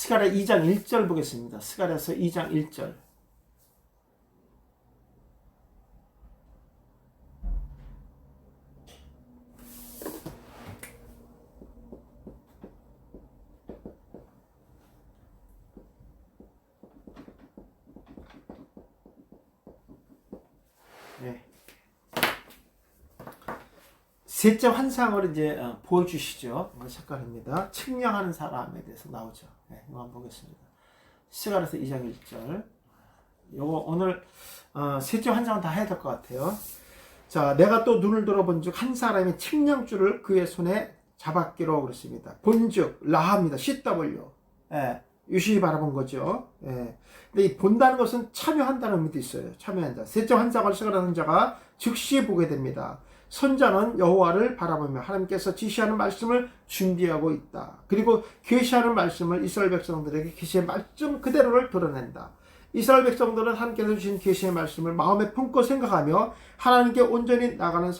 스가랴 2장 1절 보겠습니다. 스가랴서 2장 1절. 네. 셋째 환상을 이제 보여주시죠. 색깔입니다. 측량하는 사람에 대해서 나오죠. 네, 이거 한번 보겠습니다. 스가랴서 2장 1절. 요거 오늘 셋째 환상은 다 해야 될 것 같아요. 자, 내가 또 눈을 들어본즉 한 사람이 측량줄을 그의 손에 잡았기로 그랬습니다. 본즉 라합니다. CW. 예, 유심히 바라본 거죠. 예. 근데 이 본다는 것은 참여한다는 의미도 있어요. 참여한다. 셋째 환상을 스가랴 자가 즉시 보게 됩니다. 선자는 여호와를 바라보며 하나님께서 지시하는 말씀을 준비하고 있다. 그리고 계시하는 말씀을 이스라엘 백성들에게 계시의 말씀 그대로를 드러낸다. 이스라엘 백성들은 하나님께서 주신 계시의 말씀을 마음에 품고 생각하며 하나님께 온전히 나가는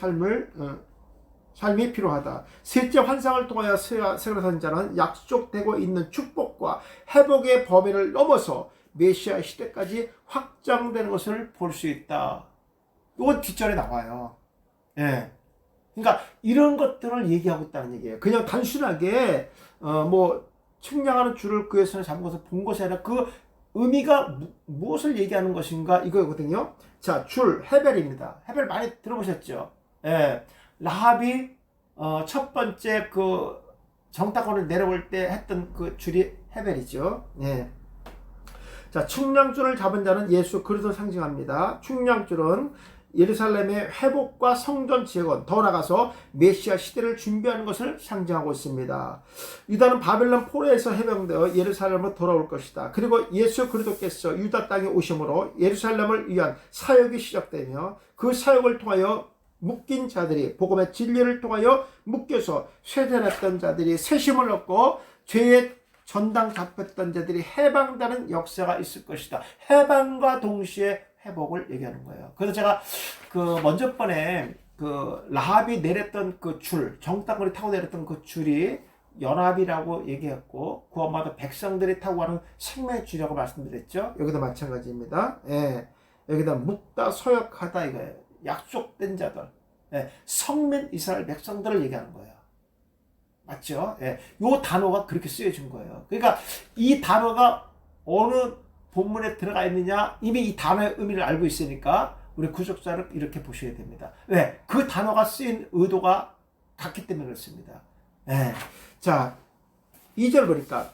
삶이 필요하다. 셋째 환상을 통하여 스가랴 선자는 약속되고 있는 축복과 회복의 범위를 넘어서 메시아 시대까지 확장되는 것을 볼 수 있다. 이건 뒷절에 나와요. 예. 그러니까 이런 것들을 얘기하고 있다는 얘기예요. 그냥 단순하게 측량하는 줄을 그의 손에 잡은 것을 본 것이 아니라 그 의미가 무엇을 얘기하는 것인가 이거거든요. 자, 줄 헤벨입니다. 헤벨 많이 들어보셨죠? 예. 라합이 첫 번째 그 정탐꾼을 내려올 때 했던 그 줄이 헤벨이죠. 예. 자, 측량줄을 잡은 자는 예수 그리스도를 상징합니다. 측량줄은 예루살렘의 회복과 성전 재건, 더 나아가서 메시아 시대를 준비하는 것을 상징하고 있습니다. 유다는 바벨론 포로에서 해방되어 예루살렘으로 돌아올 것이다. 그리고 예수 그리스도께서 유다 땅에 오심으로 예루살렘을 위한 사역이 시작되며 그 사역을 통하여 묶인 자들이 복음의 진리를 통하여 묶여서 쇠퇴했던 자들이 새심을 얻고 죄의 전당 잡혔던 자들이 해방되는 역사가 있을 것이다. 해방과 동시에 회복을 얘기하는 거예요. 그래서 제가 먼저 번에 라합이 내렸던 그 줄, 정탐꾼이 타고 내렸던 그 줄이 연합이라고 얘기했고, 구원받은 백성들이 타고 가는 생명의 줄이라고 말씀드렸죠. 여기도 마찬가지입니다. 예. 여기다 묶다, 서역하다 이거예요. 약속된 자들. 예. 성민 이스라엘 백성들을 얘기하는 거예요. 맞죠? 예. 요 단어가 그렇게 쓰여진 거예요. 그러니까 이 단어가 어느 본문에 들어가 있느냐, 이미 이 단어의 의미를 알고 있으니까 우리 구속사를 이렇게 보셔야 됩니다. 왜? 그 단어가 쓰인 의도가 같기 때문에 그렇습니다. 네. 자, 2절 보니까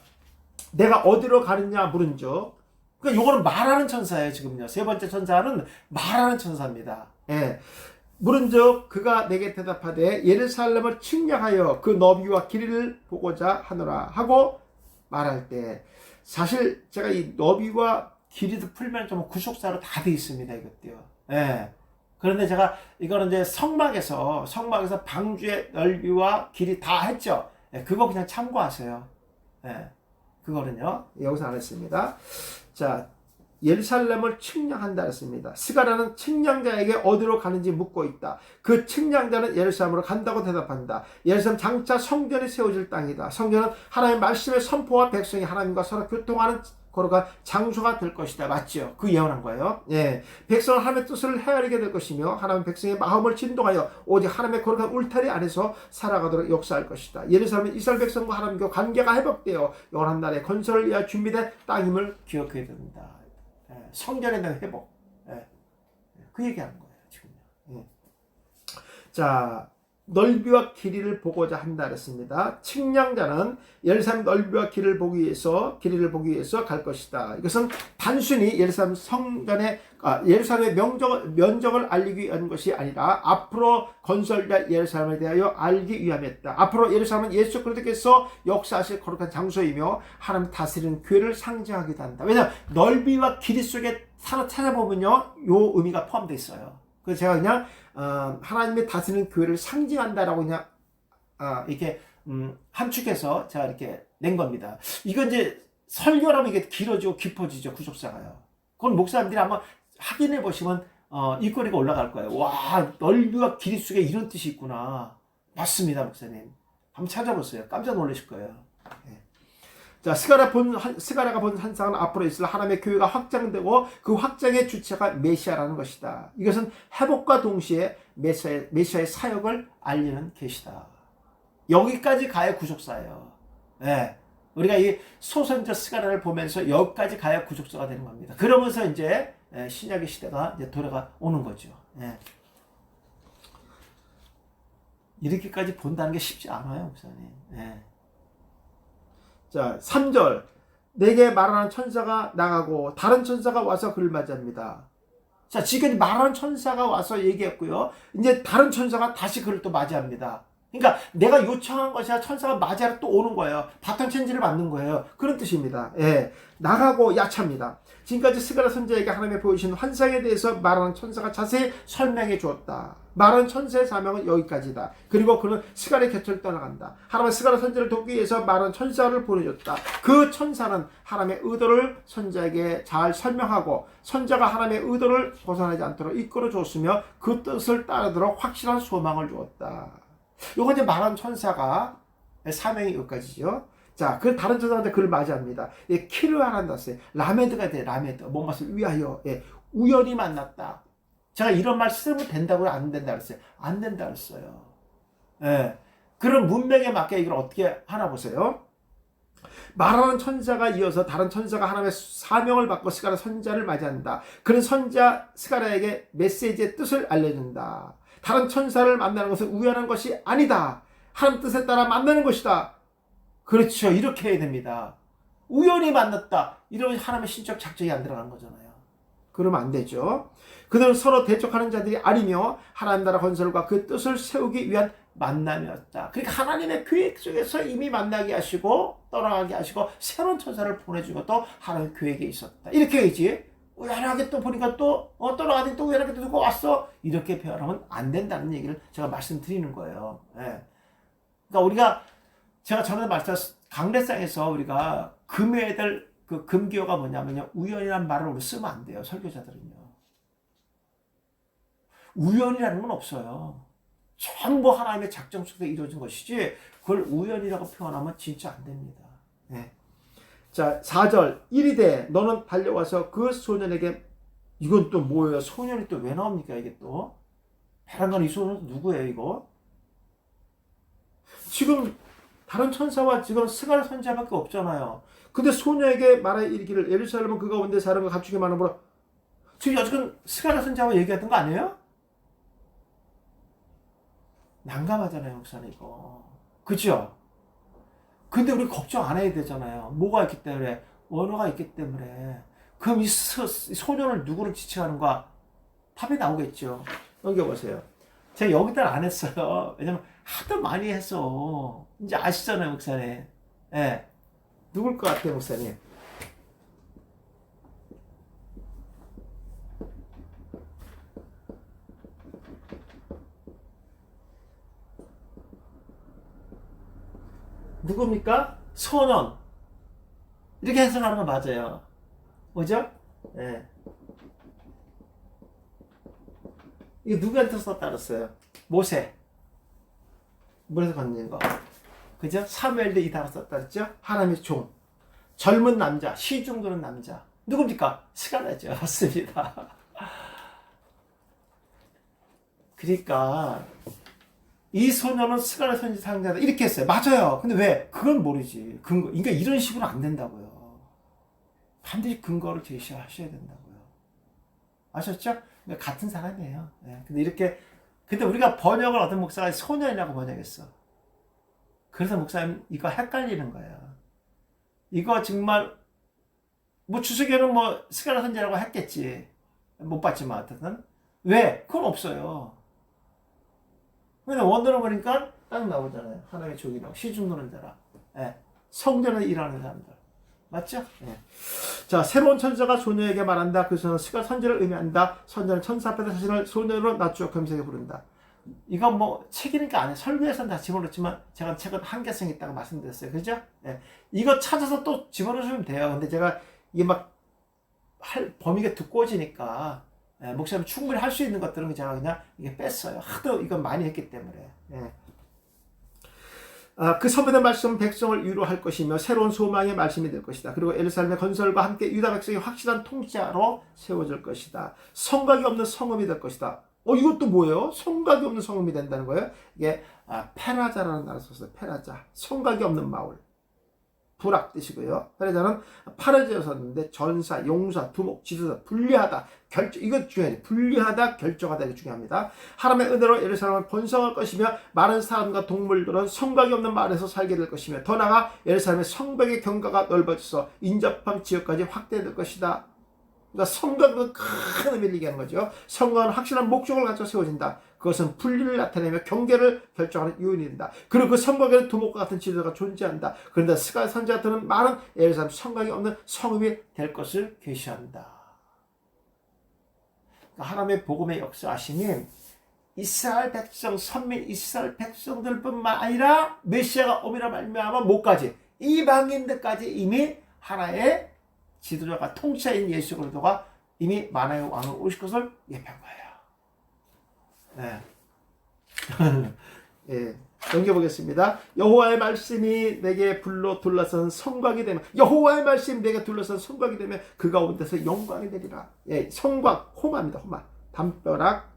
내가 어디로 가느냐 물은즉, 그러니까 요거는 말하는 천사예요. 지금요. 세 번째 천사는 말하는 천사입니다. 예. 물은즉 그가 내게 대답하되 예루살렘을 측량하여 그 너비와 길이를 보고자 하노라 하고 말할 때, 사실 제가 이 너비와 길이도 풀면 좀 구속사로 다 돼 있습니다. 이것도요. 예. 그런데 제가 이거는 이제 성막에서 방주의 넓이와 길이 다 했죠. 예. 그거 그냥 참고하세요. 예. 그거는요. 여기서 안 했습니다. 자, 예루살렘을 측량한다 했습니다. 스가랴는 측량자에게 어디로 가는지 묻고 있다. 그 측량자는 예루살렘으로 간다고 대답한다. 예루살렘 장차 성전이 세워질 땅이다. 성전은 하나님의 말씀의 선포와 백성이 하나님과 서로 교통하는 거룩한 장소가 될 것이다. 맞죠? 그 예언한 거예요. 예. 백성은 하나님의 뜻을 헤아리게 될 것이며 하나님 백성의 마음을 진동하여 오직 하나님의 거룩한 울타리 안에서 살아가도록 역사할 것이다. 예루살렘은 이스라엘 백성과 하나님과 관계가 회복되어 영원한 날에 건설을 위하여 준비된 땅임을 기억해야 됩니다. 성전에 대한 회복. 그 얘기하는 거예요, 지금요. 자, 넓이와 길이를 보고자 한다 그랬습니다. 측량자는 예루살렘 넓이와 길이를 보기 위해서 갈 것이다. 이것은 단순히 예루살렘 성전의 예루살렘의 면적을 알리기 위한 것이 아니라 앞으로 건설될 예루살렘에 대하여 알기 위함이었다. 앞으로 예루살렘은 예수 그리스도께서 역사하실 거룩한 장소이며 하나님 다스리는 교회를 상징하기도 한다. 왜냐하면 넓이와 길이 속에 찾아보면요, 요 의미가 포함되어 있어요. 그래서 제가 그냥 하나님의 다스리는 교회를 상징한다라고 그냥 이렇게 함축해서 제가 이렇게 낸 겁니다. 이건 이제 설교라면 이게 길어지고 깊어지죠, 구속사가요. 그건 목사님들이 한번 확인해 보시면 입꼬리가 올라갈 거예요. 와, 넓이와 길이 속에 이런 뜻이 있구나. 맞습니다, 목사님. 한번 찾아보세요. 깜짝 놀라실 거예요. 네. 자, 스가랴가 본 환상은 앞으로 있을 하나님의 교회가 확장되고 그 확장의 주체가 메시아라는 것이다. 이것은 회복과 동시에 메시아의 사역을 알리는 계시다. 여기까지 가야 구속사예요. 예. 우리가 이 소선저 스가랴를 보면서 여기까지 가야 구속사가 되는 겁니다. 그러면서 이제 신약의 시대가 이제 돌아가 오는 거죠. 예. 이렇게까지 본다는 게 쉽지 않아요, 목사님. 예. 자, 3절. 내게 말하는 천사가 나가고 다른 천사가 와서 그를 맞이합니다. 자, 지금 말하는 천사가 와서 얘기했고요. 이제 다른 천사가 다시 그를 또 맞이합니다. 그러니까 내가 요청한 것이 아니라 천사가 맞이하러 또 오는 거예요. 바탕 체인지를 맞는 거예요. 그런 뜻입니다. 예. 나가고 야차입니다. 지금까지 스가랴 선지자에게 하나님이 보이신 환상에 대해서 말하는 천사가 자세히 설명해 주었다. 말하는 천사의 사명은 여기까지다. 그리고 그는 스가랴의 곁을 떠나간다. 하나님은 스가랴 선지자를 돕기 위해서 말하는 천사를 보내줬다. 그 천사는 하나님의 의도를 선지자에게 잘 설명하고 선지자가 하나님의 의도를 벗어나지 않도록 이끌어 줬으며 그 뜻을 따르도록 확실한 소망을 주었다. 요거 이제 말하는 천사가 사명이 여기까지죠. 자, 그 다른 천사한테 그를 맞이합니다. 예, 키르아란다 써요. 라메드가 돼, 라메드. 뭔가를 위하여. 예, 우연히 만났다. 제가 이런 말 쓰면 된다고요? 안 된다 그랬어요? 안 된다 그랬어요. 예. 그런 문맥에 맞게 이걸 어떻게 하나 보세요. 말하는 천사가 이어서 다른 천사가 하나님의 사명을 받고 스가랴 선지자를 맞이한다. 그는 선지자 스가랴에게 메시지의 뜻을 알려준다. 다른 천사를 만나는 것은 우연한 것이 아니다. 하나님 뜻에 따라 만나는 것이다. 그렇죠. 이렇게 해야 됩니다. 우연히 만났다. 이러면 하나님의 신적 작정이 안 들어간 거잖아요. 그러면 안 되죠. 그들은 서로 대적하는 자들이 아니며 하나님 나라 건설과 그 뜻을 세우기 위한 만남이었다. 그러니까 하나님의 계획 속에서 이미 만나게 하시고 떠나가게 하시고 새로운 천사를 보내주고 또 하나님의 계획에 있었다. 이렇게 해야지. 우연하게 또 보니까 또 떠나가더니 또 우연하게 또 누가 왔어. 이렇게 표현하면 안 된다는 얘기를 제가 말씀드리는 거예요. 예. 그러니까 제가 전에 말씀드렸 강례상에서 우리가 금해야 될 그 금기어가 뭐냐면요. 우연이라는 말을 우리 쓰면 안 돼요. 설교자들은요. 우연이라는 건 없어요. 전부 하나님의 작정 속에서 이루어진 것이지 그걸 우연이라고 표현하면 진짜 안 됩니다. 네. 자, 4절. 이르되 너는 달려와서 그 소년에게 이건 또 뭐예요? 소년이 또 왜 나옵니까? 이게 또 베란간 이 소년은 누구예요? 이거? 지금 다른 천사와 지금 스가랴 선지자밖에 없잖아요. 근데 소녀에게 말하여 이르기를 예루살렘은 그 가운데 사람과 감축이 많으므로 지금 여지껏 스가랴 선지자와 얘기했던 거 아니에요? 난감하잖아요, 목사님 이거. 그죠? 근데 우리 걱정 안 해야 되잖아요. 뭐가 있기 때문에? 언어가 있기 때문에. 그럼 이 소년을 누구를 지칭하는가? 답이 나오겠죠. 넘겨보세요. 제가 여기다 안 했어요. 왜냐면 하도 많이 해서 이제 아시잖아요, 목사님. 예. 누굴 것 같아요, 목사님? 누굽니까? 소년. 이렇게 해석하는 건 맞아요. 뭐죠? 예. 이게 누구한테 썼다 그랬어요? 모세. 물에서 건진 거. 그죠? 사무엘도 이 단어 썼다 그랬죠? 하나님의 종. 젊은 남자, 시중 드는 남자. 누굽니까? 스가랴죠. 맞습니다. 그러니까 이 소녀는 스가랴 선지 상자다 이렇게 했어요. 맞아요. 근데 왜? 그건 모르지. 근거. 그러니까 이런 식으로 안 된다고요. 반드시 근거를 제시하셔야 된다고요. 아셨죠? 그러니까 같은 사람이에요. 네. 근데 우리가 번역을 어떤 목사가 소년이라고 번역했어. 그래서 목사님 이거 헷갈리는 거예요. 이거 정말 뭐 주석에는 뭐 스가랴 선지자라고 했겠지. 못 봤지만 어쨌든 왜? 그건 없어요. 근데 원어로 보니까 딱 나오잖아요. 하나님의 종이라고 시중 노는 자라. 예. 성전에 일하는 사람들. 맞죠? 예. 자, 새로운 천사가 소녀에게 말한다. 그 소녀는 선지를 의미한다. 선지는 천사 앞에서 자신을 소녀로 낮추어 겸손하게 부른다. 이건 뭐 책이니까 아니에요. 설교에서는 다 집어넣지만 제가 책은 한계성이 있다고 말씀드렸어요. 그죠? 예. 이거 찾아서 또 집어넣으시면 돼요. 근데 제가 이게 막 범위가 두꺼워지니까 예, 목사님 충분히 할 수 있는 것들은 제가 그냥 이게 뺐어요. 하도 이건 많이 했기 때문에. 예. 그 선포된 말씀은 백성을 위로할 것이며 새로운 소망의 말씀이 될 것이다. 그리고 예루살렘의 건설과 함께 유다 백성이 확실한 통치자로 세워질 것이다. 성곽이 없는 성읍이 될 것이다. 이것도 뭐예요? 성곽이 없는 성읍이 된다는 거예요. 이게 페라자라는 나라 썼어요. 페라자. 성곽이 없는 마을. 불악 뜻이고요. 페라자는 파르제였었는데 전사, 용사, 두목, 지도자, 분리하다, 결정, 이거 중요해요. 분리하다, 결정하다, 이게 중요합니다. 하나님의 은혜로 예루살렘을 번성할 것이며 많은 사람과 동물들은 성곽이 없는 마을에서 살게 될 것이며 더 나아가 예루살렘의 성벽의 경과가 넓어져서 인접한 지역까지 확대될 것이다. 그러니까 성곽은 큰 의미를 얘기하는 거죠. 성곽은 확실한 목적을 가지고 세워진다. 그것은 분리를 나타내며 경계를 결정하는 요인이 된다. 그리고 그 성곽에는 두목과 같은 지도자가 존재한다. 그런데 스가 선지자들은 많은 예루살렘 성곽이 없는 성읍이 될 것을 계시한다. 그러니까 하나님의 복음의 역사하심이 이스라엘 백성, 선민 이스라엘 백성들뿐만 아니라 메시아가 오미라 말미암아 못까지 이방인들까지 이미 하나의 지도자가 통치자인 예수 그리스도가 이미 만왕의 왕으로 오실 것을 예표한 거예요. 네. 예, 넘겨보겠습니다. 여호와의 말씀이 내게 불러 둘러선 성곽이 되면, 여호와의 말씀이 내게 둘러선 성곽이 되면 그 가운데서 영광이 되리라. 예, 성곽, 호마입니다. 호마. 담벼락,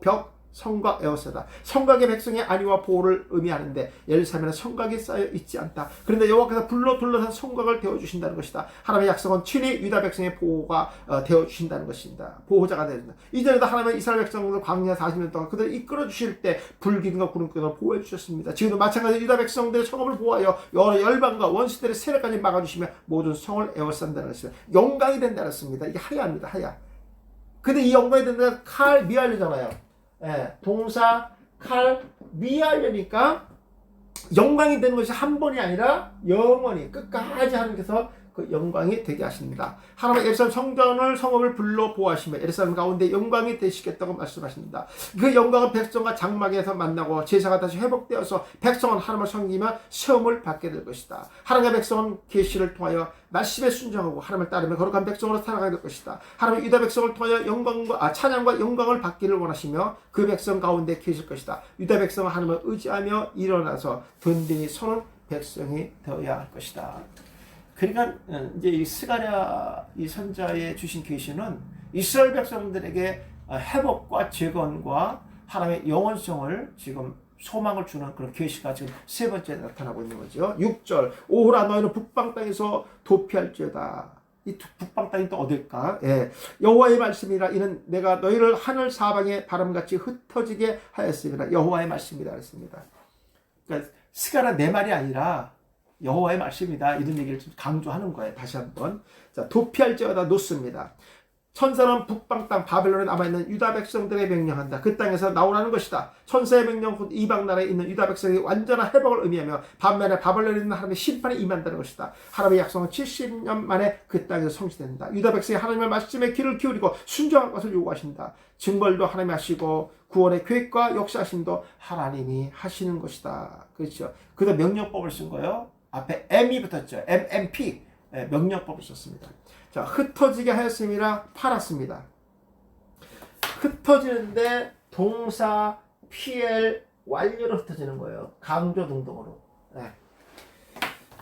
벽, 성곽, 에어서다. 성곽의 백성의 안위와 보호를 의미하는데 예루살렘에는 성곽이 쌓여 있지 않다. 그런데 여호와께서 불러 둘러선 성곽을 되어주신다는 것이다. 하나님의 약속은 친히 유다 백성의 보호가 되어주신다는 것입니다. 보호자가 되어준다. 이전에도 하나님은 이스라엘 백성들 광야 40년 동안 그들을 이끌어 주실 때 불기둥과 구름기둥을 보호해 주셨습니다. 지금도 마찬가지로 유다 백성들의 성읍을 보호하여 여러 열방과 원수들의 세력까지 막아주시며 모든 성을 에워싼다는 것입니다. 영광이 된다는 것입니다. 이게 하야입니다. 하야. 근데 이 영광이 된다는 칼 미알리잖아요. 예, 동사 칼 미하려니까 영광이 되는 것이 한 번이 아니라 영원히 끝까지 하나님께서 그 영광이 되게 하십니다. 하나님의 예루살렘 성전을 성읍을 불러 보호하시며 예루살렘 가운데 영광이 되시겠다고 말씀하십니다. 그 영광은 백성과 장막에서 만나고 제사가 다시 회복되어서 백성은 하나님을 섬기며 시험을 받게 될 것이다. 하나님의 백성은 계시를 통하여 말씀에 순종하고 하나님을 따르며 거룩한 백성으로 살아가게 될 것이다. 하나님의 유다 백성을 통하여 찬양과 영광을 받기를 원하시며 그 백성 가운데 계실 것이다. 유다 백성은 하나님을 의지하며 일어나서 든든히 서는 백성이 되어야 할 것이다. 그러니까 이제 이 스가랴 이 선자의 주신 계시는 이스라엘 백성들에게 회복과 재건과 하나님의 영원성을 지금 소망을 주는 그런 계시가 지금 세 번째 나타나고 있는 거죠. 6절 오호라 너희는 북방 땅에서 도피할지어다. 이 북방 땅이 또 어딜까? 예. 여호와의 말씀이라 이는 내가 너희를 하늘 사방에 바람같이 흩어지게 하였습니다. 여호와의 말씀이라 했습니다. 그러니까 스가랴 내 말이 아니라 여호와의 말씀이다. 이런 얘기를 좀 강조하는 거예요. 다시 한번. 자, 도피할지어다 놓습니다. 천사는 북방 땅 바벨론에 남아있는 유다 백성들에게 명령한다. 그 땅에서 나오라는 것이다. 천사의 명령 곧 이방 나라에 있는 유다 백성의 완전한 회복을 의미하며 반면에 바벨론에 있는 하나님의 심판이 임한다는 것이다. 하나님의 약속은 70년 만에 그 땅에서 성취된다. 유다 백성이 하나님의 말씀에 귀를 기울이고 순종할 것을 요구하신다. 징벌도 하나님이 하시고 구원의 계획과 역사하심도 하나님이 하시는 것이다. 그렇죠. 그래서 명령법을 쓴 거예요. 앞에 M이 붙었죠. MMP. 네, 명령법을 썼습니다. 자, 흩어지게 하였음이라 팔았습니다. 흩어지는데 동사 PL 완료로 흩어지는 거예요. 강조 등등으로. 네.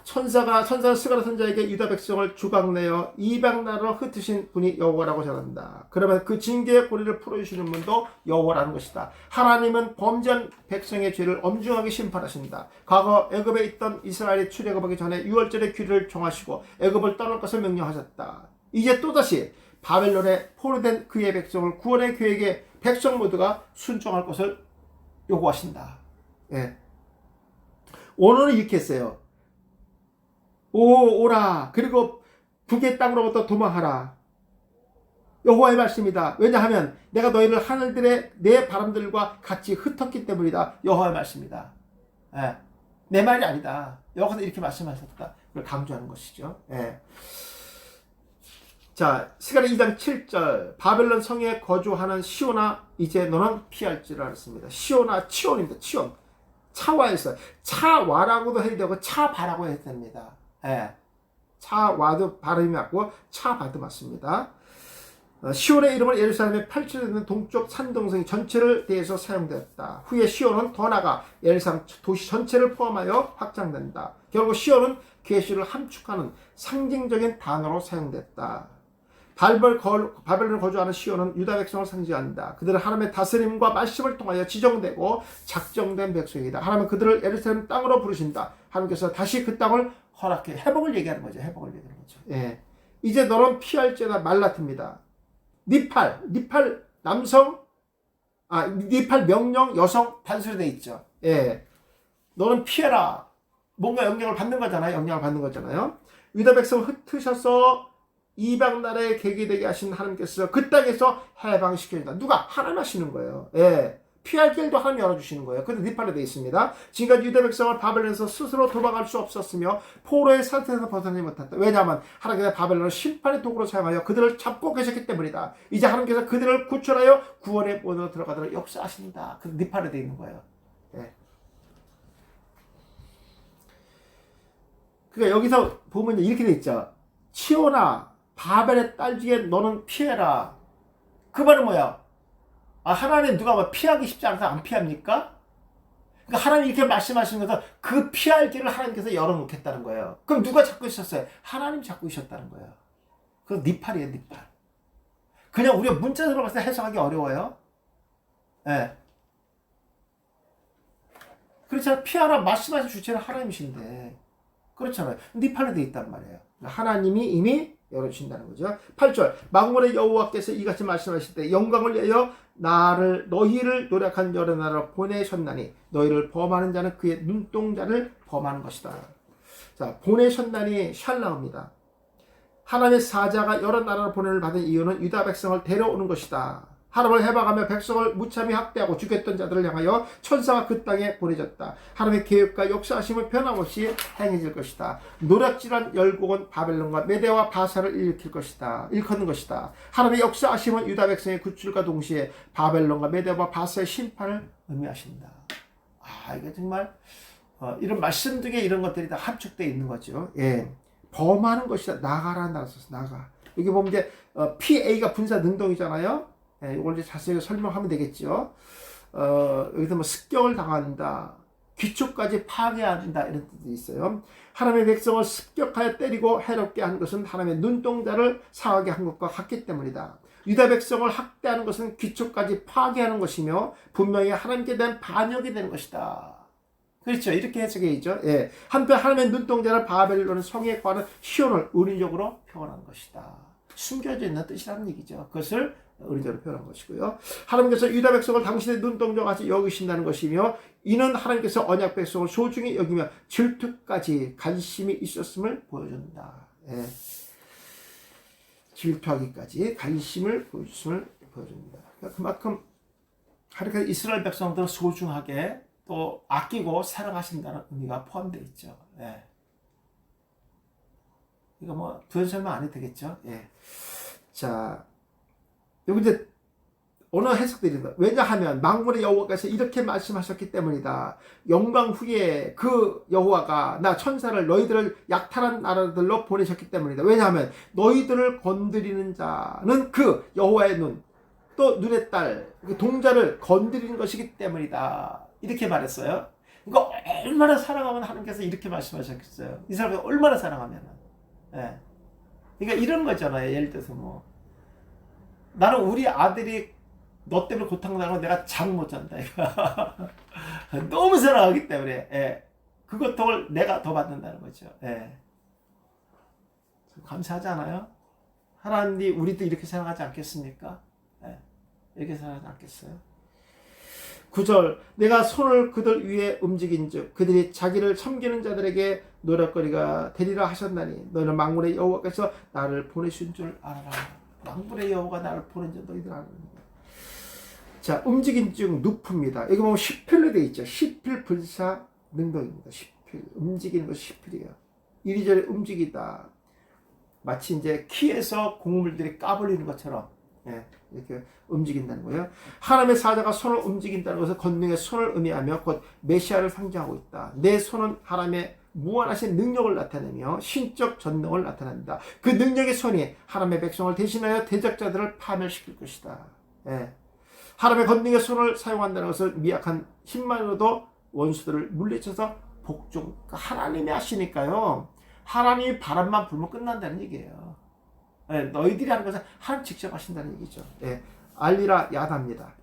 천사는 스가랴 선자에게 유다 백성을 주각내어 이방 나라로 흩으신 분이 여호와라고 전한다. 그러면 그 징계의 고리를 풀어주시는 분도 여호와라는 것이다. 하나님은 범죄한 백성의 죄를 엄중하게 심판하신다. 과거 애굽에 있던 이스라엘이 출애굽하기 전에 유월절의 규례를 정하시고 애굽을 떠날 것을 명령하셨다. 이제 또다시 바벨론에 포로된 그의 백성을 구원의 계획에 백성 모두가 순종할 것을 요구하신다. 예. 오늘은 이렇게 했어요. 오라 그리고 북의 땅으로부터 도망하라. 여호와의 말씀이다. 왜냐하면 내가 너희를 하늘들의 내 바람들과 같이 흩었기 때문이다. 여호와의 말씀이다. 예. 내 말이 아니다. 여호와께서 이렇게 말씀하셨다. 그걸 강조하는 것이죠. 예. 자, 스가랴 2장 7절 바벨론 성에 거주하는 시온아 이제 너는 피할지라 했습니다. 시온아 치온입니다. 치온. 차와에서 차와라고도 해야 되고 차바라고 해야 됩니다. 예. 차와도 발음이 맞고 차바도 맞습니다. 시온의 이름은 예루살렘의 펼쳐지는 동쪽 산동성 전체를 대해서 사용되었다. 후에 시온은 더 나아가 예루살렘 도시 전체를 포함하여 확장된다. 결국 시온은 계시를 함축하는 상징적인 단어로 사용됐다. 바벨론을 거주하는 시온은 유다 백성을 상징한다. 그들은 하나님의 다스림과 말씀을 통하여 지정되고 작정된 백성이다. 하나님은 그들을 예루살렘 땅으로 부르신다. 하나님께서 다시 그 땅을 허락해 회복을 얘기하는 거죠. 회복을 얘기하는 거죠. 예. 이제 너는 피할 죄다 말라트입니다. 니팔 남성, 니팔 명령 여성 단수로 돼 있죠. 예. 너는 피해라. 뭔가 영향을 받는 거잖아요. 영향을 받는 거잖아요. 유다 백성을 흩으셔서 이방 나라의 계기 되게 하신 하나님께서 그 땅에서 해방시켜준다. 누가? 하나님 하시는 거예요. 예. 피할 길도 하나님 열어주시는 거예요. 근데 니팔로 되어 있습니다. 지금까지 유다 백성을 바벨론에서 스스로 도망갈 수 없었으며 포로의 상태에서 벗어나지 못했다. 왜냐하면 하나님께서 바벨론을 심판의 도구로 사용하여 그들을 잡고 계셨기 때문이다. 이제 하나님께서 그들을 구출하여 구원의 문으로 들어가도록 역사하신다. 그 니팔로 되어 있는 거예요. 예. 그러니까 여기서 보면 이렇게 되어 있죠. 치오나 바벨의 딸 중에 너는 피해라. 그 말은 뭐야? 하나님 누가 뭐 피하기 쉽지 않아서 안 피합니까? 그러니까 하나님 이렇게 말씀하시는 것은 그 피할 길을 하나님께서 열어놓겠다는 거예요. 그럼 누가 잡고 있었어요? 하나님 잡고 있었다는 거예요. 그거 니팔이에요, 니팔. 그냥 우리가 문자 들어가서 해석하기 어려워요. 예. 그렇잖아요. 피하라 말씀하신 주체는 하나님이신데. 그렇잖아요. 니팔로 되어 있단 말이에요. 하나님이 이미 열어주신다는 거죠. 8절 만군의 여호와께서 이같이 말씀하실 때 영광을 위하여 너희를 노력한 여러 나라로 보내셨나니 너희를 범하는 자는 그의 눈동자를 범하는 것이다. 자, 보내셨나니 샬라입니다. 하나님의 사자가 여러 나라로 보냄을 받은 이유는 유다 백성을 데려오는 것이다. 하나님을 해방하며 백성을 무참히 학대하고 죽였던 자들을 향하여 천사가 그 땅에 보내졌다. 하나님의 계획과 역사하심은 변함없이 행해질 것이다. 노략질한 열국은 바벨론과 메대와 바사를 일컫는 것이다. 하나님의 역사하심은 유다 백성의 구출과 동시에 바벨론과 메대와 바사의 심판을 의미하신다. 이게 정말 이런 말씀 중에 이런 것들이 다 함축되어 있는 거죠. 예, 범하는 것이다. 나가라는 단어 써서 나가. 여기 보면 이제 PA가 분사 능동이잖아요. 예, 이걸 이제 자세히 설명하면 되겠죠. 여기서 뭐 습격을 당한다, 기초까지 파괴한다 이런 뜻이 있어요. 하나님의 백성을 습격하여 때리고 해롭게 한 것은 하나님의 눈동자를 상하게 한 것과 같기 때문이다. 유다 백성을 학대하는 것은 기초까지 파괴하는 것이며 분명히 하나님께 대한 반역이 되는 것이다. 그렇죠. 이렇게 해석해야죠. 예. 한편 하나님의 눈동자를 바벨론의 성에 관한 시온을 은유적으로 표현한 것이다. 숨겨져 있는 뜻이라는 얘기죠. 그것을 은유적으로 표현한 것이고요. 하나님께서 유다 백성을 당신의 눈동자와 같이 여기신다는 것이며 이는 하나님께서 언약 백성을 소중히 여기며 질투까지 관심이 있었음을 보여준다. 예. 질투하기까지 관심을 보여줬음을 보여줍니다. 그러니까 그만큼 하나님께서 이스라엘 백성들을 소중하게 또 아끼고 사랑하신다는 의미가 포함되어 있죠. 예. 이거 뭐 부연 설명 안 해도 되겠죠. 예. 자, 여기 이제 어느 해석들입니다. 왜냐하면 만군의 여호와께서 이렇게 말씀하셨기 때문이다. 영광 후에 그 여호와가 나 천사를 너희들을 약탈한 나라들로 보내셨기 때문이다. 왜냐하면 너희들을 건드리는 자는 그 여호와의 눈, 또 눈의 딸, 그 동자를 건드리는 것이기 때문이다. 이렇게 말했어요. 그러니까 얼마나 사랑하면 하나님께서 이렇게 말씀하셨겠어요. 이 사람이 얼마나 사랑하면. 예. 그러니까 이런 거잖아요. 예를 들어서 뭐 나는 우리 아들이 너 때문에 고통당하고 내가 잠 못 잔다. 너무 사랑하기 때문에 예. 그 고통을 내가 더 받는다는 거죠. 예. 감사하지 않아요? 하나님이 우리도 이렇게 사랑하지 않겠습니까? 예. 이렇게 사랑하지 않겠어요? 9절 내가 손을 그들 위에 움직인즉 그들이 자기를 섬기는 자들에게 노략거리가 되리라 하셨나니 너희는 만군의 여호와께서 나를 보내신 줄 알아라. 만군의 여호와가 나를 보낸 줄 너희들 아는 거야. 자, 움직인즉 누프입니다. 여기 보면 시필로 되어 있죠. 시필 불사 능동입니다. 시필 움직이는 거 시필이에요. 이리저리 움직이다. 마치 이제 키에서 곡물들이 까불리는 것처럼 예, 이렇게 움직인다는 거예요. 하나님의 사자가 손을 움직인다는 것은 권능의 손을 의미하며 곧 메시아를 상징하고 있다. 내 손은 하나님의 무한하신 능력을 나타내며 신적 전능을 나타낸다. 그 능력의 손이 하나님의 백성을 대신하여 대적자들을 파멸시킬 것이다. 예. 하나님의 권능의 손을 사용한다는 것은 미약한 힘만으로도 원수들을 물리쳐서 복종. 하나님이 하시니까요. 하나님이 바람만 불면 끝난다는 얘기예요. 예, 너희들이 하는 것은 하나님 직접 하신다는 얘기죠. 예, 알리라 야다입니다.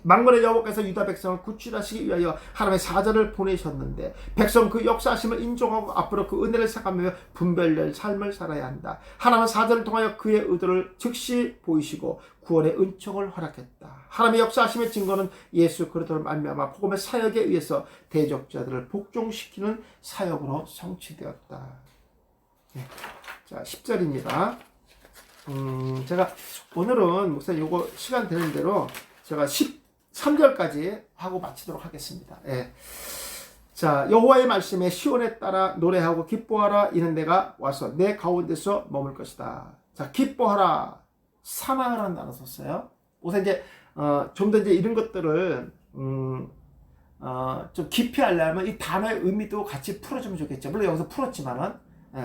만군의 여호와께서 유다 백성을 구출하시기 위하여 하나님의 사자를 보내셨는데 백성 그 역사하심을 인정하고 앞으로 그 은혜를 생각하며 분별될 삶을 살아야 한다. 하나님은 사자를 통하여 그의 의도를 즉시 보이시고 구원의 은총을 허락했다. 하나님의 역사하심의 증거는 예수 그리스도를 말미암아 복음의 사역에 의해서 대적자들을 복종시키는 사역으로 성취되었다. 네. 자, 10절입니다. 제가 오늘은 목사님 요거 시간 되는 대로 제가 13절까지 하고 마치도록 하겠습니다. 예. 자, 여호와의 말씀에 시온에 따라 노래하고 기뻐하라. 이는 내가 와서 내 가운데서 머물 것이다. 자, 기뻐하라. 사망하라는 단어 썼어요. 우선 이제 좀 더 이제 이런 것들을 좀 깊이 하려면 이 단어의 의미도 같이 풀어주면 좋겠죠. 물론 여기서 풀었지만은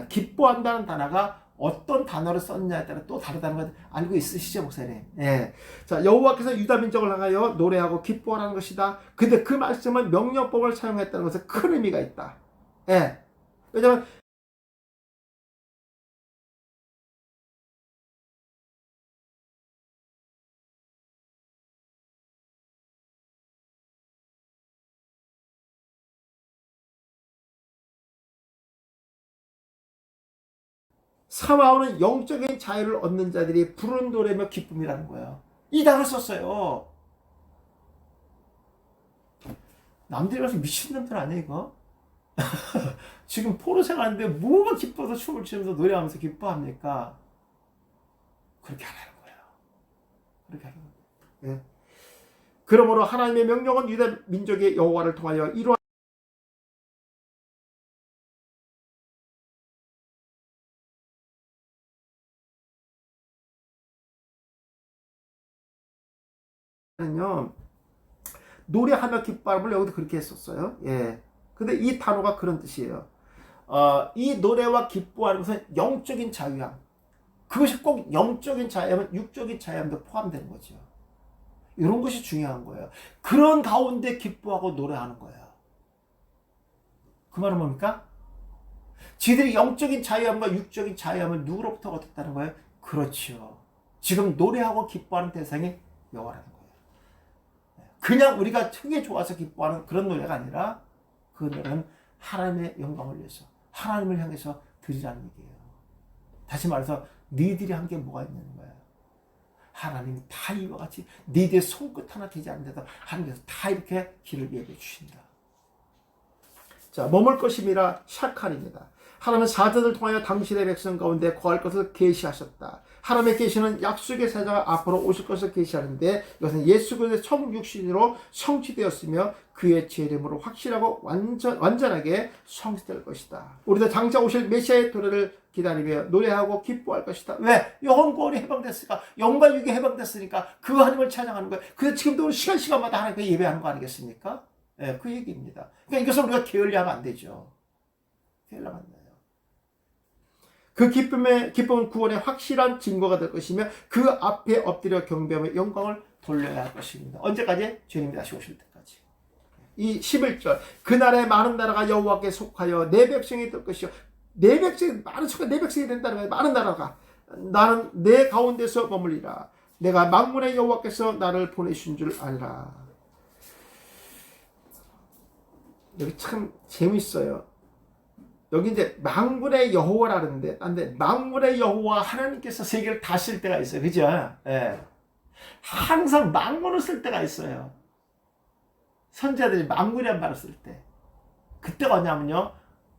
기뻐한다는 단어가 어떤 단어를 썼냐에 따라 또 다르다는 걸 알고 있으시죠, 목사님? 예. 자, 여호와께서 유다 민족을 향하여 노래하고 기뻐하라는 것이다. 근데 그 말씀은 명령법을 사용했다는 것에 큰 의미가 있다. 예. 왜냐면 사마오는 영적인 자유를 얻는 자들이 부르는 노래며 기쁨이라는 거예요. 이 단어를 썼어요. 남들이 와서 미친놈들 아니에요, 이거? 지금 포로 생활하는데 뭐가 기뻐서 춤을 추면서 노래하면서 기뻐합니까? 그렇게 하라는 거예요. 그렇게 하라는 거예요. 예. 그러므로 하나님의 명령은 유다 민족의 여호와를 통하여 이루어 요 노래하며 기뻐함을 여기도 그렇게 했었어요. 예. 근데 이 단어가 그런 뜻이에요. 이 노래와 기뻐하는 것은 영적인 자유함. 그것이 꼭 영적인 자유함은 육적인 자유함도 포함되는 거죠. 이런 것이 중요한 거예요. 그런 가운데 기뻐하고 노래하는 거예요. 그 말은 뭡니까? 지들이 영적인 자유함과 육적인 자유함을 누구로부터 얻었다는 거예요? 그렇죠. 지금 노래하고 기뻐하는 대상이 여호와라는 거예요. 그냥 우리가 흥에 좋아서 기뻐하는 그런 노래가 아니라 그 노래는 하나님의 영광을 위해서 하나님을 향해서 드리라는 얘기예요. 다시 말해서 너희들이 한 게 뭐가 있는 거예요? 하나님이 다 이와 같이 너희들의 손끝 하나 되지 않는 데도 하나님께서 다 이렇게 길을 예비해 주신다. 자, 머물 것임이라 샤칼입니다. 하나님은 사자들 통하여 당신의 백성 가운데 거할 것을 계시하셨다. 하나님의 계시는 약속의 사자가 앞으로 오실 것을 계시하는데 이것은 예수 그리스도의 성육신으로 성취되었으며 그의 재림으로 확실하고 완전하게 성취될 것이다. 우리도 장차 오실 메시아의 도래를 기다리며 노래하고 기뻐할 것이다. 왜? 영원 구원이 해방됐으니까, 영과 육이 해방됐으니까 그 하나님을 찬양하는 거예요. 그래서 지금도 우리 시간마다 하나님께 예배하는 거 아니겠습니까? 예, 그 얘기입니다. 그러니까 이것을 우리가 게을리하면 안 되죠. 게을리하면 안 돼요. 그 기쁨은 구원의 확실한 증거가 될 것이며 그 앞에 엎드려 경배하며 영광을 돌려야 할 것입니다. 언제까지? 주님이 다시 오실 때까지. 이 11절 그날에 많은 나라가 여호와께 속하여 내 백성이 될 것이요. 내 백성이 많은 수가 내 백성이 된다는 거예요. 많은 나라가 나는 내 가운데서 머물리라. 내가 만군의 여호와께서 나를 보내신 줄 알라. 여기 참 재밌어요. 여기 이제 만군의 여호와라는데, 근데 만군의 여호와 하나님께서 세계를 다 쓸 때가 있어요. 그죠? 예. 항상 만군을 쓸 때가 있어요. 선지자들이 만군이란 말을 쓸 때. 그때가 뭐냐면요.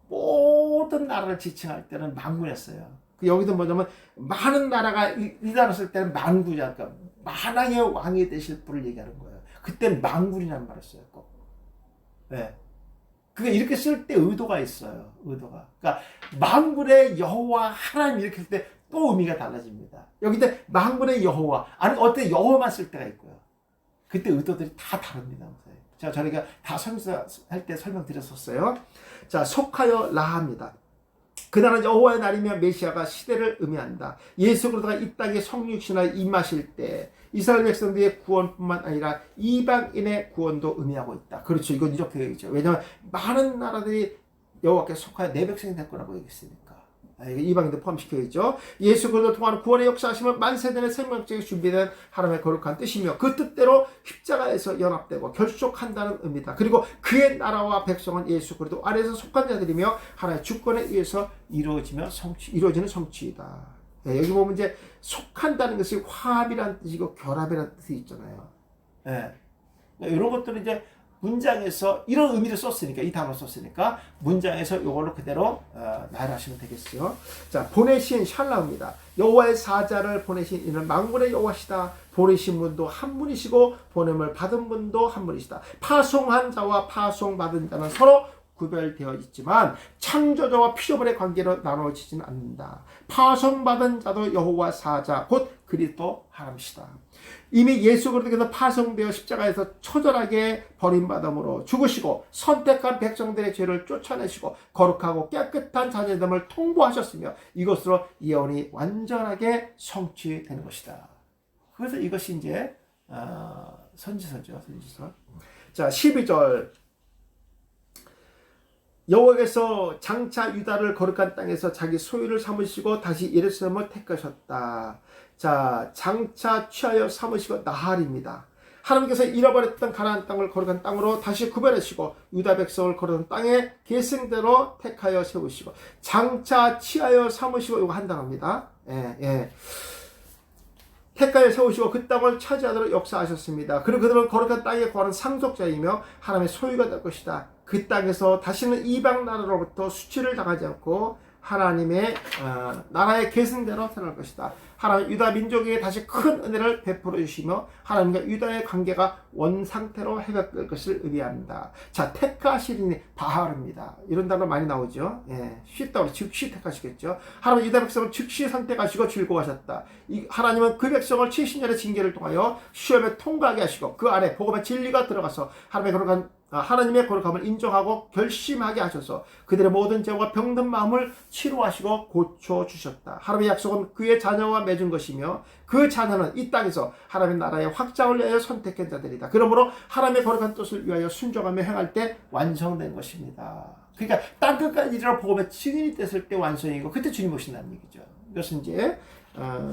모든 나라를 지칭할 때는 만군이었어요. 여기도 뭐냐면, 많은 나라가 이 나라 쓸 때는 만군이야. 그러니까 만왕의 왕이 되실 분을 얘기하는 거예요. 그때는 만군이라는 말을 써요. 꼭. 예. 그게 이렇게 쓸 때 의도가 있어요. 의도가. 그러니까 만군의 여호와 하나님 이렇게 쓸 때 또 의미가 달라집니다. 여기데 만군의 여호와, 아니 어때 여호와만 쓸 때가 있고요. 그때 의도들이 다 다릅니다. 제가 저희가 다 설명할 때 설명드렸었어요. 자, 속하여 라합니다. 그날은 여호와의 날이며 메시아가 시대를 의미한다. 예수 그리스도가 이 땅에 성육신하여 임하실 때 이스라엘 백성들의 구원뿐만 아니라 이방인의 구원도 의미하고 있다. 그렇죠. 이건 이렇게 얘기죠. 왜냐하면 많은 나라들이 여호와께 속하여 내 백성이 될 거라고 얘기했으니까. 이방인도 포함시켜야죠. 예수 그리스도를 통한 구원의 역사하심은 만세전의 생명적인 준비된 하나님의 거룩한 뜻이며 그 뜻대로 십자가에서 연합되고 결속한다는 의미다. 그리고 그의 나라와 백성은 예수 그리스도 아래에서 속한 자들이며 하나님의 주권에 의해서 이루어지는 성취이다. 여기 보면 이제 속한다는 것이 화합이라는 뜻이고 결합이라는 뜻이 있잖아요. 이런 것들은 이제 문장에서 이런 의미를 썼으니까, 이 단어를 썼으니까 문장에서 이걸로 그대로 나열하시면 되겠어요. 자, 보내신 샬라입니다. 여호와의 사자를 보내신 이는 만군의 여호와시다. 보내신 분도 한 분이시고 보냄을 받은 분도 한 분이시다. 파송한 자와 파송받은 자는 서로 구별되어 있지만 창조자와 피조물의 관계로 나눠지지는 않는다. 파송받은 자도 여호와 사자 곧 그리스도 하나님이시다. 이미 예수 그리스도께서 파송되어 십자가에서 처절하게 버림받음으로 죽으시고 선택한 백성들의 죄를 쫓아내시고 거룩하고 깨끗한 자녀됨을 통보하셨으며 이것으로 예언이 완전하게 성취되는 것이다. 그래서 이것이 이제 선지서죠. 선지서. 자, 12절 여호와께서 장차 유다를 거룩한 땅에서 자기 소유를 삼으시고 다시 예루살렘을 택하셨다. 자, 장차 취하여 삼으시고 나할입니다. 하나님께서 잃어버렸던 가나안 땅을 거룩한 땅으로 다시 구별하시고 유다 백성을 거룩한 땅에 계승대로 택하여 세우시고 장차 취하여 삼으시고 이거 한 단어입니다. 택하여 세우시고 그 땅을 차지하도록 역사하셨습니다. 그리고 그들은 거룩한 땅에 거하는 상속자이며 하나님의 소유가 될 것이다. 그 땅에서 다시는 이방 나라로부터 수치를 당하지 않고 하나님의 나라의 계승대로 태어날 것이다. 하나님 유다 민족에게 다시 큰 은혜를 베풀어 주시며 하나님과 유다의 관계가 원상태로 회복될 것을 의미합니다. 자, 택하시리니 바알입니다. 이런 단어 많이 나오죠. 쉽다고 즉시 택하시겠죠. 하나님 유다 백성을 즉시 선택하시고 즐거워하셨다. 하나님은 그 백성을 70년의 징계를 통하여 시험에 통과하게 하시고 그 안에 복음의 진리가 들어가서 하나님의 거룩함을 인정하고 결심하게 하셔서 그들의 모든 죄와 병든 마음을 치료하시고 고쳐주셨다. 하나님의 약속은 그의 자녀와 맺은 것이며 그 자녀는 이 땅에서 하나님의 나라의 확장을 위하여 선택한 자들이다. 그러므로 하나님의 거룩한 뜻을 위하여 순종하며 행할 때 완성된 것입니다. 그러니까 땅끝까지 이르러 복음의 증인이 됐을 때 완성이고 그때 주님 오신다는 얘기죠. 이것은 이제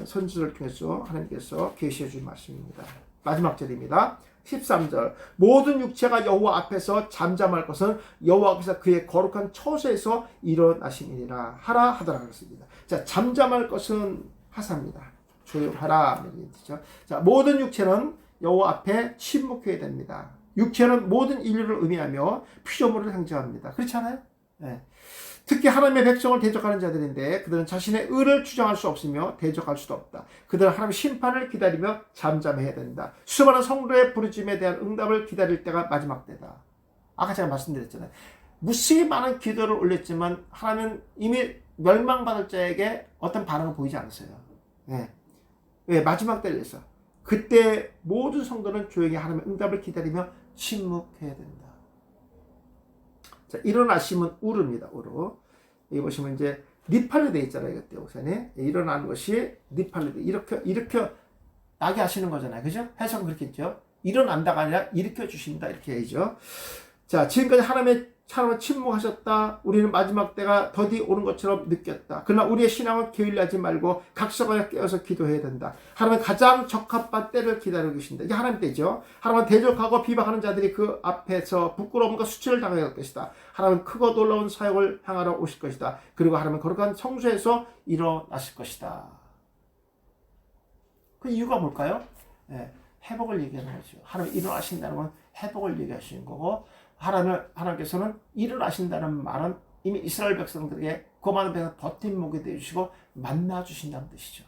선지서를 통해서 하나님께서 계시해 준 말씀입니다. 마지막 절입니다. 13절 모든 육체가 여호와 앞에서 잠잠할 것은 여호와께서 그의 거룩한 처소에서 일어나시니라 하라 하더라 그랬습니다. 자, 잠잠할 것은 하사입니다. 조용하라 이런 뜻이죠. 자, 모든 육체는 여호와 앞에 침묵해야 됩니다. 육체는 모든 인류를 의미하며 피조물을 상징합니다. 그렇지 않아요? 특히 하나님의 백성을 대적하는 자들인데 그들은 자신의 의를 주장할 수 없으며 대적할 수도 없다. 그들은 하나님의 심판을 기다리며 잠잠해야 된다. 수많은 성도의 부르짖음에 대한 응답을 기다릴 때가 마지막 때다. 아까 제가 말씀드렸잖아요. 무수히 많은 기도를 올렸지만 하나님은 이미 멸망받을 자에게 어떤 반응을 보이지 않았어요. 왜? 마지막 때를 위해서. 그때 모든 성도는 조용히 하나님의 응답을 기다리며 침묵해야 된다. 자, 일어나심은 우르입니다. 우르. 여기 보시면 이제 니팔레 돼 있잖아요. 이때 옥산에 일어나는 것이 니팔레. 이렇게 나게 하시는 거잖아요. 그죠? 해석은 그렇게 했죠. 일어난다가 아니라 일으켜 주신다. 이렇게 해야죠. 자, 지금까지 하나님은 침묵하셨다. 우리는 마지막 때가 더디 오는 것처럼 느꼈다. 그러나 우리의 신앙은 게을리하지 말고 각성하여 깨어서 기도해야 된다. 하나님은 가장 적합한 때를 기다리고 계신다. 이게 하나님 때죠. 하나님은 대적하고 비방하는 자들이 그 앞에서 부끄러움과 수치를 당하게 될 것이다. 하나님은 크고 놀라운 사역을 향하러 오실 것이다. 그리고 하나님은 거룩한 성소에서 일어나실 것이다. 그 이유가 뭘까요? 회복을 얘기하는 거죠. 하나님 일어나신다는 건 회복을 얘기하시는 거고 하나님께서는 일어나신다는 말은 이미 이스라엘 백성들에게 그 많은 백성 버팀목이 되어주시고 만나주신다는 뜻이죠.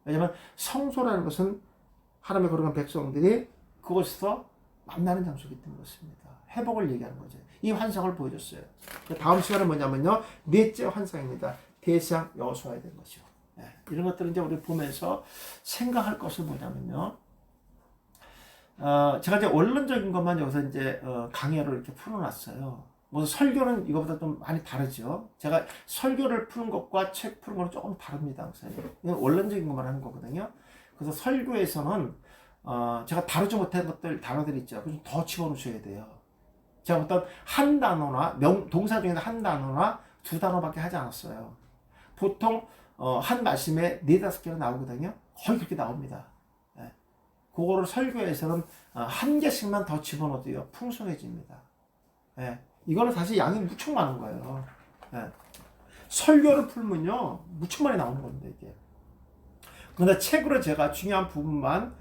왜냐하면 성소라는 것은 하나님의 거룩한 백성들이 그곳에서 만나는 장소이기 때문에 그렇습니다. 회복을 얘기하는 거죠. 이 환상을 보여줬어요. 다음 시간은 뭐냐면요. 넷째 환상입니다. 대상 여호수아에 된 거죠. 예, 이런 것들을 이제 우리 보면서 생각할 것은 뭐냐면요. 제가 이제 원론적인 것만 여기서 이제 강의를 이렇게 풀어놨어요. 뭐 설교는 이거보다 좀 많이 다르죠. 제가 설교를 푸는 것과 책 푸는 거는 조금 다릅니다. 이건 원론적인 것만 하는 거거든요. 그래서 설교에서는 제가 다루지 못한 것들 단어들 있죠. 그좀 더 집어넣으셔야 돼요. 제가 어떤 한 단어나 동사 중에서 한 단어나 두 단어밖에 하지 않았어요. 보통 한 말씀에 4-5개가 나오거든요. 거의 그렇게 나옵니다. 예. 그거를 설교에서는 한 개씩만 더 집어넣어도요 풍성해집니다. 예. 이거는 사실 양이 무척 많은 거예요. 예. 설교를 풀면요 무척 많이 나오는 겁니다 이게. 그런데 책으로 제가 중요한 부분만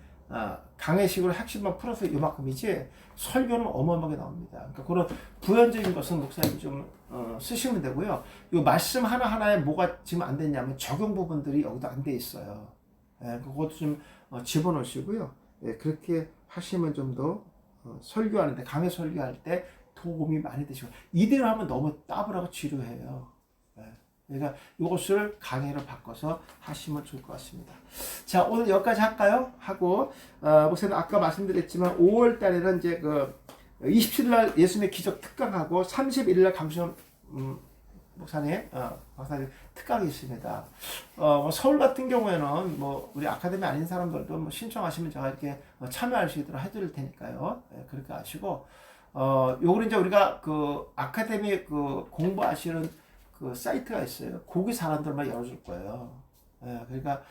강의식으로 핵심만 풀어서 이만큼이지 설교는 어마어마하게 나옵니다. 그러니까 그런 부연적인 것은 목사님이 좀 쓰시면 되고요. 이 말씀 하나하나에 뭐가 지금 안 됐냐면 적용 부분들이 여기도 안 돼 있어요. 예, 그것도 좀 집어넣으시고요. 예, 그렇게 하시면 좀 더 설교하는데 강의 설교할 때 도움이 많이 되시고 이대로 하면 너무 따분하고 지루해요. 예. 그러니까 이것을 강의로 바꿔서 하시면 좋을 것 같습니다. 자, 오늘 여기까지 할까요? 하고, 목사님 아까 말씀드렸지만 5월 달에는 이제 27일 날 예수님의 기적 특강하고 31일 날 강수현, 목사님, 박사님 특강이 있습니다. 서울 같은 경우에는 뭐, 우리 아카데미 아닌 사람들도 뭐 신청하시면 제가 이렇게 참여할 수 있도록 해드릴 테니까요. 예, 그렇게 아시고, 요거는 이제 우리가 아카데미 공부하시는 사이트가 있어요. 거기 사람들만 열어줄 거예요. 예, 그러니까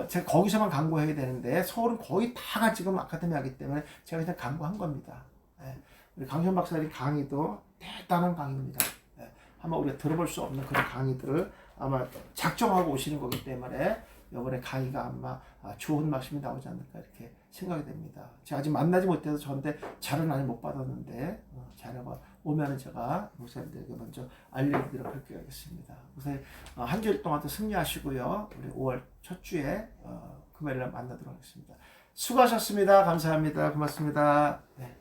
제가 거기서만 강구해야 되는데 서울은 거의 다가 지금 아카데미 하기 때문에 제가 그냥 강구한 겁니다. 예, 우리 강현 박사님 강의도 대단한 강의입니다. 예, 한번 우리가 들어볼 수 없는 그런 강의들을 아마 작정하고 오시는 거기 때문에 이번에 강의가 아마 좋은 말씀이 나오지 않을까 이렇게 생각이 됩니다. 제가 아직 만나지 못해서 저한테 자료는 아직 못 받았는데 자료가 오면은 제가 목사님들에게 먼저 알려드리도록 그렇게 하겠습니다. 목사님 한 주일 동안 또 승리하시고요. 우리 5월 첫 주에 금요일날 만나도록 하겠습니다. 수고하셨습니다. 감사합니다. 고맙습니다. 네.